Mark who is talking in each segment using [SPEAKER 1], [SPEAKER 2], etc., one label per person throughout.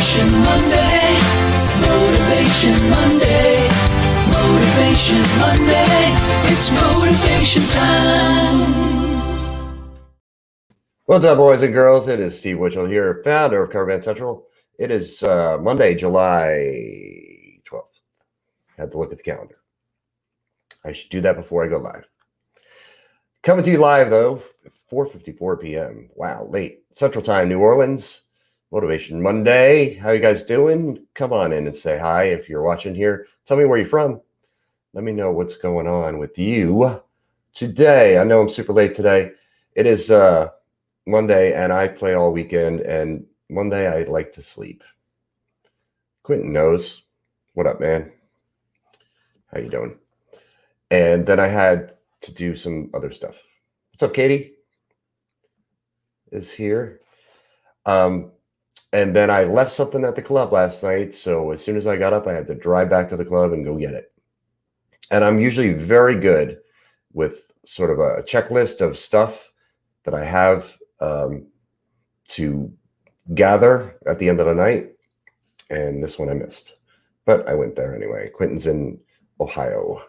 [SPEAKER 1] Motivation Monday. Motivation Monday. Motivation Monday. It's motivation time.
[SPEAKER 2] What's up, boys and girls? It is Steve Witchell here, founder of Cover Band Central. It is Monday, July 12th. Had to look at the calendar. I should do that before I go live. Coming to you live, though, 4:54 p.m. Wow, late. Central Time, New Orleans. Motivation Monday. How you guys doing? Come on in and say hi if you're watching here. Tell me where you're from. Let me know what's going on with you today. I know I'm super late today. It is Monday, and I play all weekend, and Monday I like to sleep. Quentin knows. What up, man? How you doing? And then I had to do some other stuff. What's up, Katie? Is here. And then I left something at the club last night, so as soon as I got up, I had to drive back to the club and go get it. And I'm usually very good with sort of a checklist of stuff that I have to gather at the end of the night. And this one I missed. But I went there anyway. Quentin's in Ohio.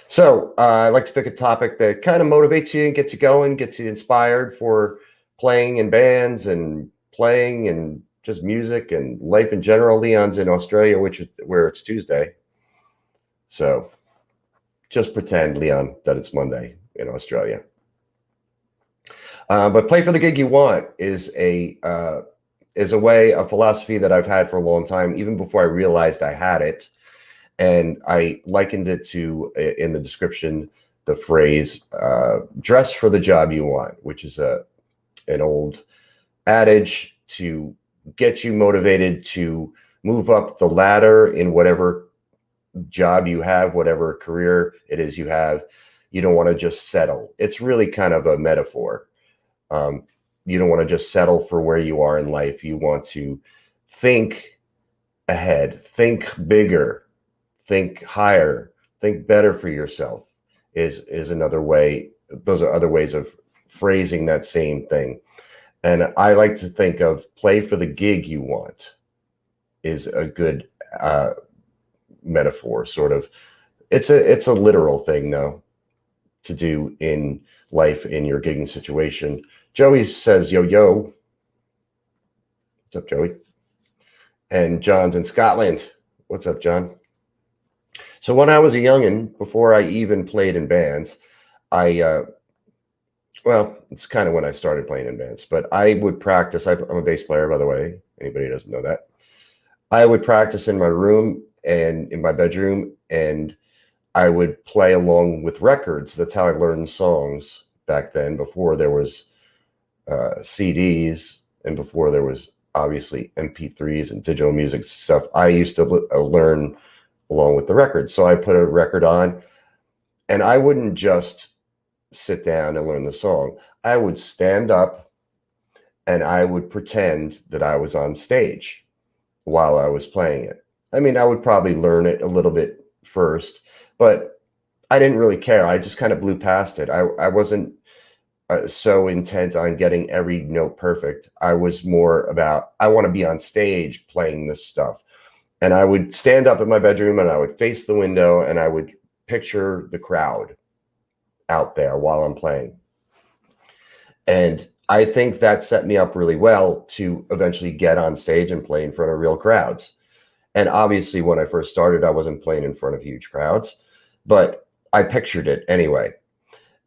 [SPEAKER 2] So I like to pick a topic that kind of motivates you and gets you going, gets you inspired for playing in bands and playing and just music and life in general. Leon's in Australia, where it's Tuesday. So just pretend, Leon, that it's Monday in Australia. But play for the gig you want is a philosophy that I've had for a long time, even before I realized I had it. And I likened it to, in the description, the phrase, dress for the job you want, which is an old adage to get you motivated to move up the ladder in whatever job you have, whatever career it is you have. You don't want to just settle. It's really kind of a metaphor. You don't want to just settle for where you are in life. You want to think ahead, think bigger, think higher, think better for yourself is another way. Those are other ways of phrasing that same thing. And I like to think of play for the gig you want is a good metaphor, sort of. It's a literal thing, though, to do in life in your gigging situation. Joey says, yo. What's up, Joey? And John's in Scotland. What's up, John? So when I was a youngin', before I even played in bands, well, it's kind of when I started playing in bands, but I would practice. I'm a bass player, by the way. Anybody who doesn't know that. I would practice in my room and in my bedroom, and I would play along with records. That's how I learned songs back then, before there was CDs and before there was obviously MP3s and digital music stuff. I used to learn along with the record. So I put a record on, and I wouldn't just sit down and learn the song. I would stand up and I would pretend that I was on stage while I was playing it. I mean, I would probably learn it a little bit first, but I didn't really care. I just kind of blew past it. I wasn't so intent on getting every note perfect. I was more about, I want to be on stage playing this stuff. And I would stand up in my bedroom and I would face the window and I would picture the crowd out there while I'm playing. And I think that set me up really well to eventually get on stage and play in front of real crowds. And obviously, when I first started, I wasn't playing in front of huge crowds, but I pictured it anyway.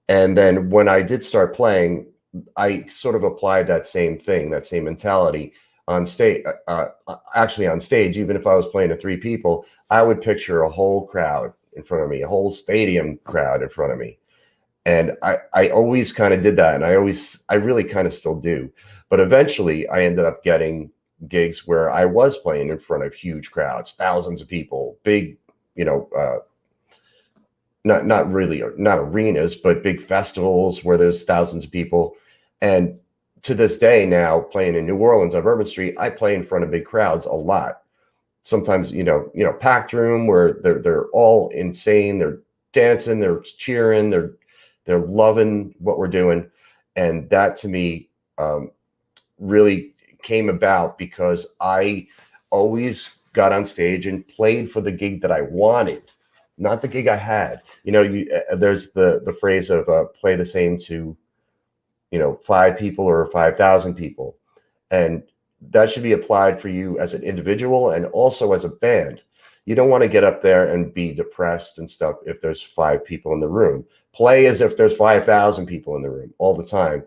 [SPEAKER 2] And then when I did start playing, I sort of applied that same thing, that same mentality on stage. Actually, on stage, even if I was playing to 3 people, I would picture a whole crowd in front of me, a whole stadium crowd in front of me. And I always kind of did that. And I really kind of still do. But eventually I ended up getting gigs where I was playing in front of huge crowds, thousands of people, big, not arenas, but big festivals where there's thousands of people. And to this day now, playing in New Orleans on Bourbon Street, I play in front of big crowds a lot. Sometimes, packed room where they're all insane. They're dancing, they're cheering, they're loving what we're doing. And that to me really came about because I always got on stage and played for the gig that I wanted, not the gig I had. You know, there's the phrase of play the same to, 5 people or 5,000 people. And that should be applied for you as an individual and also as a band. You don't want to get up there and be depressed and stuff if there's 5 people in the room. Play as if there's 5,000 people in the room all the time.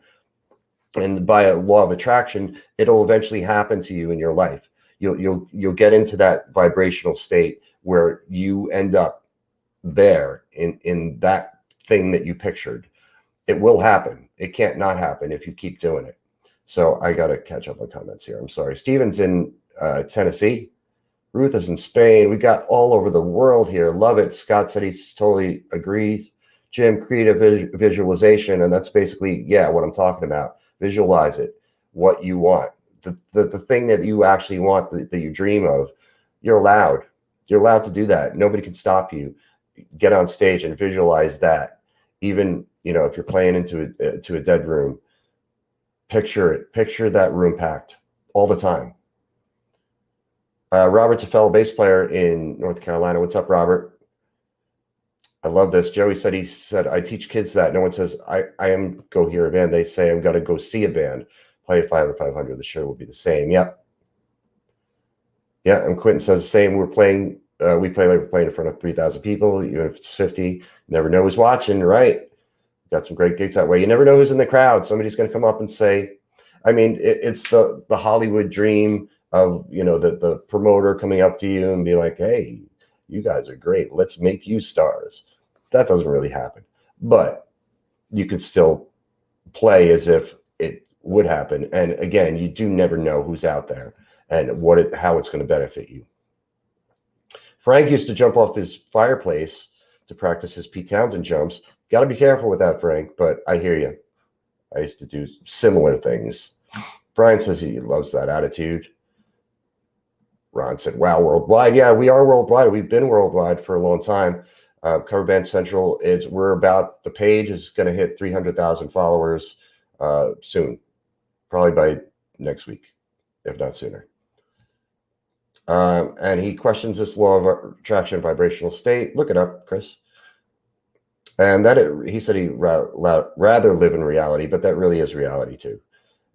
[SPEAKER 2] And by a law of attraction, it'll eventually happen to you in your life. You'll get into that vibrational state where you end up there in that thing that you pictured. It will happen. It can't not happen if you keep doing it. So I got to catch up on comments here. I'm sorry. Steven's in Tennessee. Ruth is in Spain. We got all over the world here. Love it. Scott said he's totally agrees. Jim, creative visualization. And that's basically, what I'm talking about. Visualize it, what you want. The thing that you actually want, that you dream of, you're allowed. You're allowed to do that. Nobody can stop you. Get on stage and visualize that. Even, if you're playing into a dead room, picture it. Picture that room packed all the time. Robert's a fellow bass player in North Carolina. What's up, Robert? I love this. Joey said, I teach kids that. No one says, I am go hear a band. They say, I'm going to go see a band. Play 5 or 500. The show will be the same. Yep. Yeah, and Quentin says the same. We play like we're playing in front of 3,000 people. Even if it's 50, you never know who's watching, right? Got some great gigs that way. You never know who's in the crowd. Somebody's going to come up and say, it's the Hollywood dream of, the promoter coming up to you and be like, hey, you guys are great. Let's make you stars. That doesn't really happen. But you could still play as if it would happen. And again, you do never know who's out there and how it's going to benefit you. Frank used to jump off his fireplace to practice his Pete Townsend jumps. Got to be careful with that, Frank, but I hear you. I used to do similar things. Brian says he loves that attitude. Ron said, wow, worldwide. Yeah, we are worldwide. We've been worldwide for a long time. Cover Band Central, the page is going to hit 300,000 followers soon, probably by next week, if not sooner. And he questions this law of attraction vibrational state. Look it up, Chris. And he said he'd rather live in reality, but that really is reality too.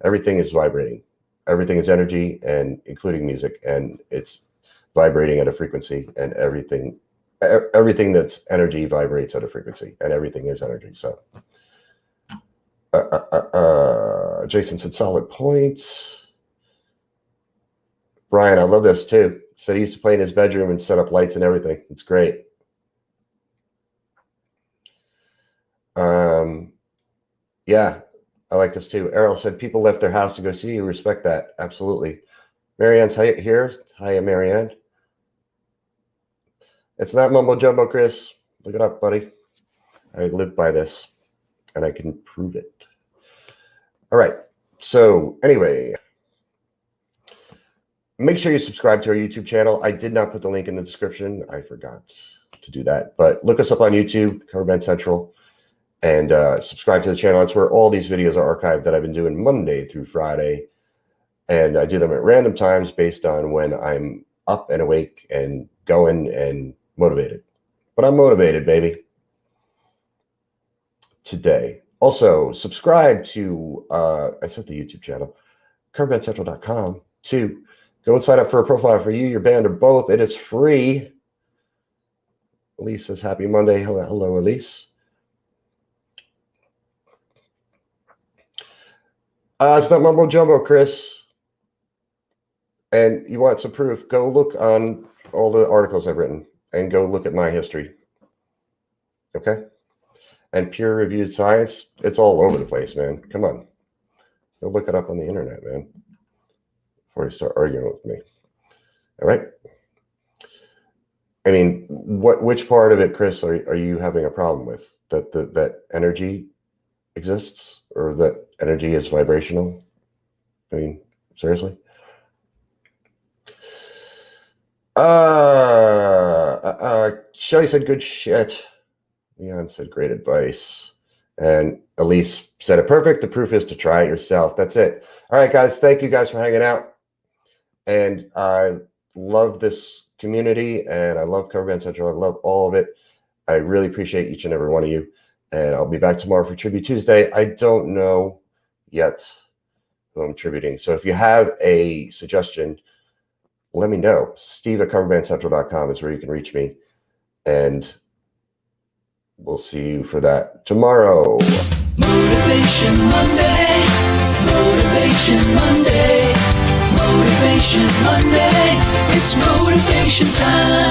[SPEAKER 2] Everything is vibrating. Everything is energy, and including music, and it's vibrating at a frequency, and everything that's energy vibrates at a frequency, and everything is energy. So Jason said solid points. Brian, I love this too. Said he used to play in his bedroom and set up lights and everything. It's great. Yeah, I like this too. Errol said people left their house to go see you. Respect that. Absolutely. Marianne's here. Hi, Marianne. It's not mumbo jumbo, Chris. Look it up, buddy. I live by this, and I can prove it. All right. So anyway, make sure you subscribe to our YouTube channel. I did not put the link in the description. I forgot to do that. But look us up on YouTube, Cover Band Central, and subscribe to the channel. That's where all these videos are archived that I've been doing Monday through Friday. And I do them at random times based on when I'm up and awake and going and motivated. But I'm motivated, baby, today. Also, subscribe to, I said the YouTube channel, coverbandcentral.com, to go and sign up for a profile for you, your band, or both. It is free. Elise says, happy Monday. Hello, Elise. It's not mumbo jumbo, Chris. And you want some proof, go look on all the articles I've written and go look at my history. Okay? And peer-reviewed science, it's all over the place, man. Come on. Go look it up on the internet, man, before you start arguing with me. All right? I mean, which part of it, Chris, are you having a problem with? That energy exists, or that energy is vibrational? I mean, seriously? Shelly said good shit. Leon said great advice. And Elise said it perfect. The proof is to try it yourself. That's it. All right, guys. Thank you guys for hanging out. And I love this community, and I love Cover Band Central. I love all of it. I really appreciate each and every one of you. And I'll be back tomorrow for Tribute Tuesday. I don't know yet who I'm tributing. So if you have a suggestion, let me know. Steve@coverbandcentral.com is where you can reach me. And we'll see you for that tomorrow.
[SPEAKER 1] Motivation Monday. Motivation Monday. Motivation Monday. It's motivation time.